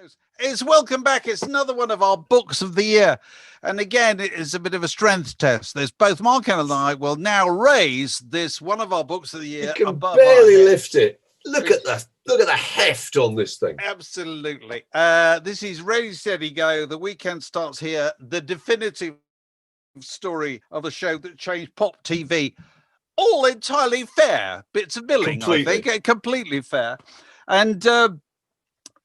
Goes. It's welcome back. It's another one of our books of the year. And again, it is a bit of a strength test. There's both Mark and I will now raise this one of our books of the year. You can barely lift it. Look at the heft on this thing. Absolutely. This is Ready Steady Go. The weekend starts here. The definitive story of a show that changed pop TV. All entirely fair bits of billing, completely. I think. Completely fair. And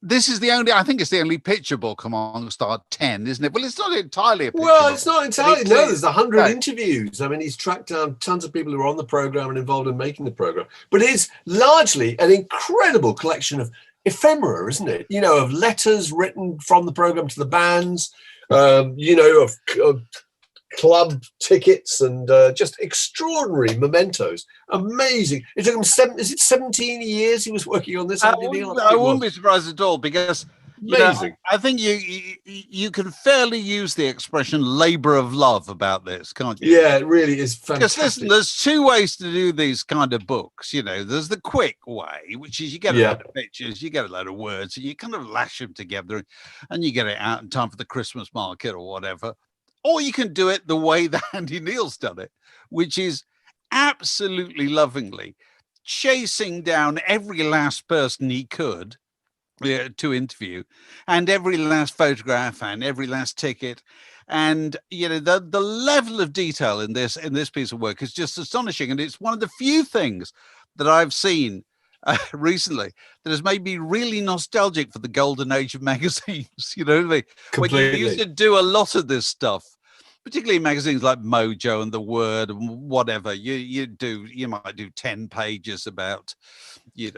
this is I think it's the only picture book amongst our 10, isn't it? Well, it's not entirely a picture book. It's not entirely. No, there's 100 interviews. I mean, he's tracked down tons of people who are on the program and involved in making the program. But it's largely an incredible collection of ephemera, isn't it? You know, of letters written from the program to the bands, of club tickets and just extraordinary mementos. Amazing. It took him 17 years he was working on this. I wouldn't be surprised at all, because I think you can fairly use the expression labor of love about this, can't you? Yeah, it really is fantastic. Because listen, there's two ways to do these kind of books. You know, there's the quick way, which is you get a load of pictures, you get a load of words, and you kind of lash them together and you get it out in time for the Christmas market or whatever. Or you can do it the way that Andy Neill's done it, which is absolutely lovingly chasing down every last person he could to interview, and every last photograph and every last ticket. And the level of detail in this piece of work is just astonishing. And it's one of the few things that I've seen recently that has made me really nostalgic for the golden age of magazines. You know what I mean? Completely. When you used to do a lot of this stuff, particularly magazines like Mojo and The Word and whatever, you might do 10 pages about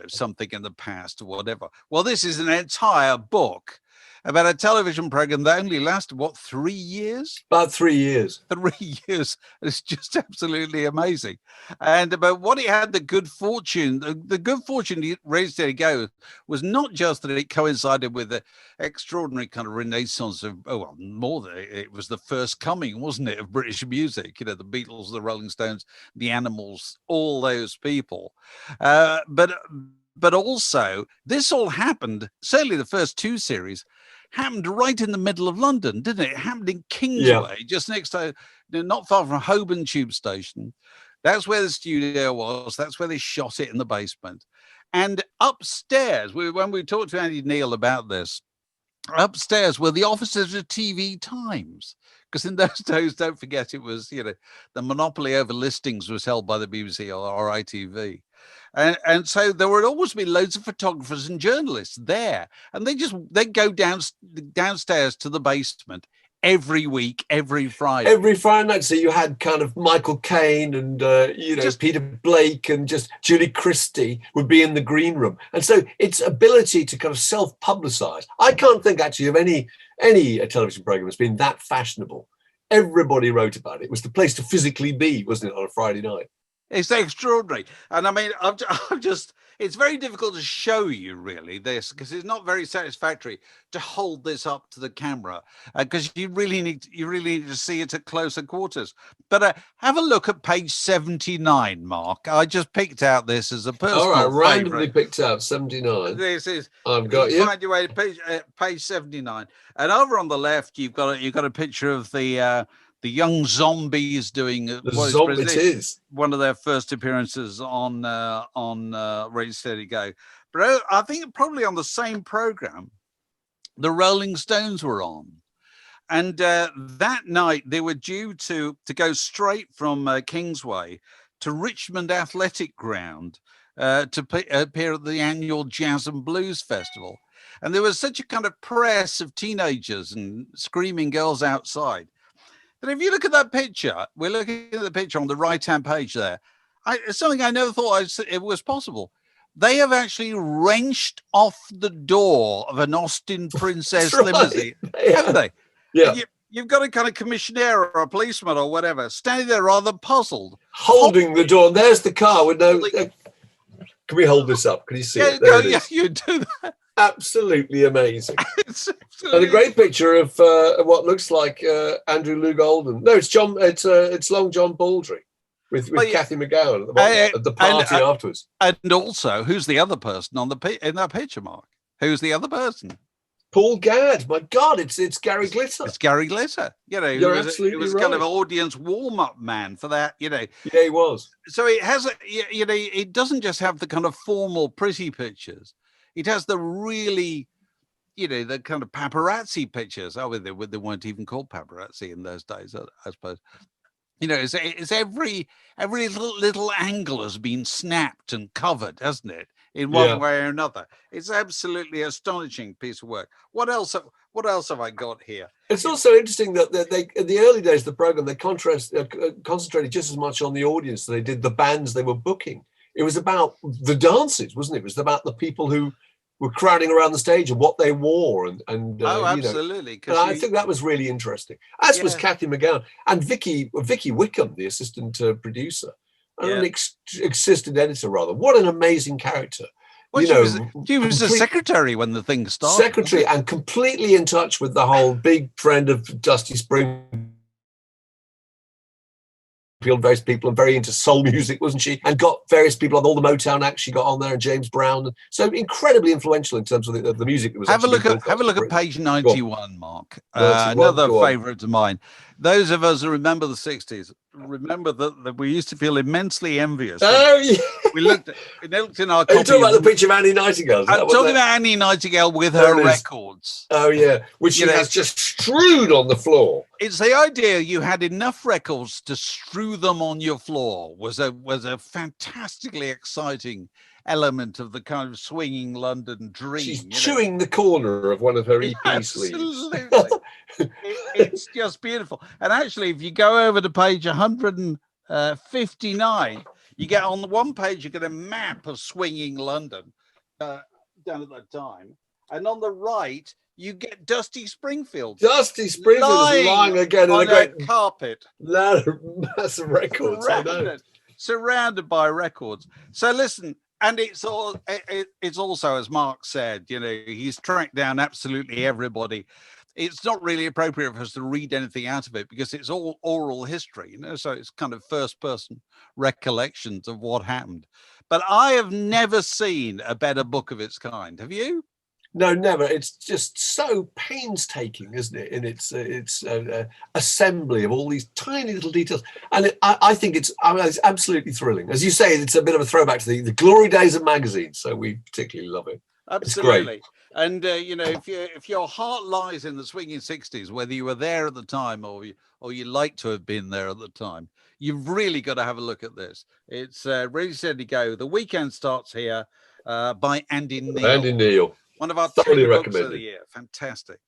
something in the past or whatever. Well, this is an entire book about a television program that only lasted, 3 years? About 3 years. 3 years. It's just absolutely amazing. And about what it had the good fortune Ready Steady Go was not just that it coincided with the extraordinary kind of renaissance of, more than it was the first coming, wasn't it, of British music, the Beatles, the Rolling Stones, the Animals, all those people. But also, this all happened, certainly the first two series, happened right in the middle of London, didn't it? It happened in Kingsway, just next to, not far from Holborn Tube Station. That's where the studio was. That's where they shot it, in the basement. And upstairs, when we talked to Andy Neil about this, upstairs were the offices of TV Times. Because in those days, don't forget, it was, the monopoly over listings was held by the BBC or ITV. And so there would always be loads of photographers and journalists there. And they'd go downstairs to the basement every week, every Friday. Every Friday night. So you had kind of Michael Caine and, Peter Blake and just Julie Christie would be in the green room. And so its ability to kind of self-publicize. I can't think actually of any television program that's been that fashionable. Everybody wrote about it. It was the place to physically be, wasn't it, on a Friday night? It's extraordinary. And I mean, it's very difficult to show you really this, because it's not very satisfactory to hold this up to the camera, because you really need to see it at closer quarters. But have a look at page 79, Mark. I just picked out this as a personal All right, randomly favorite. picked out 79. This is. I've got you. Find your way to page 79, and over on the left you've got a picture of the young zombies doing one of their first appearances on Ready Steady Go. But I think probably on the same program, the Rolling Stones were on. And that night they were due to go straight from Kingsway to Richmond Athletic Ground to appear at the annual Jazz and Blues Festival. And there was such a kind of press of teenagers and screaming girls outside. But if you look at that picture, we're looking at the picture on the right-hand page there. It's something I never thought it was possible. They have actually wrenched off the door of an Austin Princess limousine, haven't they? Yeah. You've got a kind of commissionaire or a policeman or whatever standing there rather puzzled. Holding the door. And there's the car with no... Can we hold this up? Can you see it? There it is. You do that. Absolutely amazing. And a great picture of what looks like Andrew Lou Golden. No, it's Long John Baldry with Kathy McGowan at the party afterwards. And also, who's the other person in that picture, Mark? Who's the other person? Paul Gadd, my God, it's Gary Glitter. It's Gary Glitter. You know, You're it absolutely was right. kind of audience warm-up man for that. You know, Yeah, he was. so it has, you know, it doesn't just have the kind of formal, pretty pictures. It has the really, you know, the kind of paparazzi pictures. Oh, they weren't even called paparazzi in those days, I suppose. You know, it's every little angle has been snapped and covered, hasn't it? In one way or another. It's absolutely astonishing piece of work. What else have I got here? It's also interesting that they in the early days of the program, they concentrated just as much on the audience as they did the bands they were booking. It was about the dances, wasn't it? It was about the people who were crowding around the stage and what they wore, and oh, absolutely. You know, and I think that was really interesting. As was Kathy McGowan and Vicky Wickham, the assistant producer, and an assistant editor rather. What an amazing character! Well, she was the secretary when the thing started. Secretary and completely in touch with the whole, big friend of Dusty Springfield, various people, and very into soul music, wasn't she? And got various people on all the Motown acts she got on there, and James Brown. And so incredibly influential in terms of the music that was. Have a look at page 91, Mark. Another favourite of mine. Those of us who remember the 60s remember that we used to feel immensely envious. Oh, yeah. We looked in our. Are you talking about the picture of Annie Nightingale? I'm talking about Annie Nightingale with her records. Oh yeah, which she has just strewed on the floor. It's the idea you had enough records to strew them on your floor was a fantastically exciting element of the kind of swinging London dream. She's chewing the corner of one of her EP sleeves. Absolutely. It's just beautiful. And actually, if you go over to page 159, you get on the one page, you get a map of swinging London down at that time. And on the right, you get Dusty Springfield. Dusty Springfield is lying again on a great carpet. Massive records. Surrounded by records. So listen, and it's also, as Mark said, you know, he's tracked down absolutely everybody. It's not really appropriate for us to read anything out of it because it's all oral history, you know, so it's kind of first-person recollections of what happened. But I have never seen a better book of its kind. Have you? No, never. It's just so painstaking, isn't it, in its assembly of all these tiny little details. And I think it's absolutely thrilling. As you say, it's a bit of a throwback to the glory days of magazines, so we particularly love it. Absolutely. It's great. And you know, if your heart lies in the swinging 60s, whether you were there at the time or you like to have been there at the time, you've really got to have a look at this. It's Ready Steady Go. The weekend starts here by Andy Neill. Andy Neill. One of our favorite books of the year. Fantastic.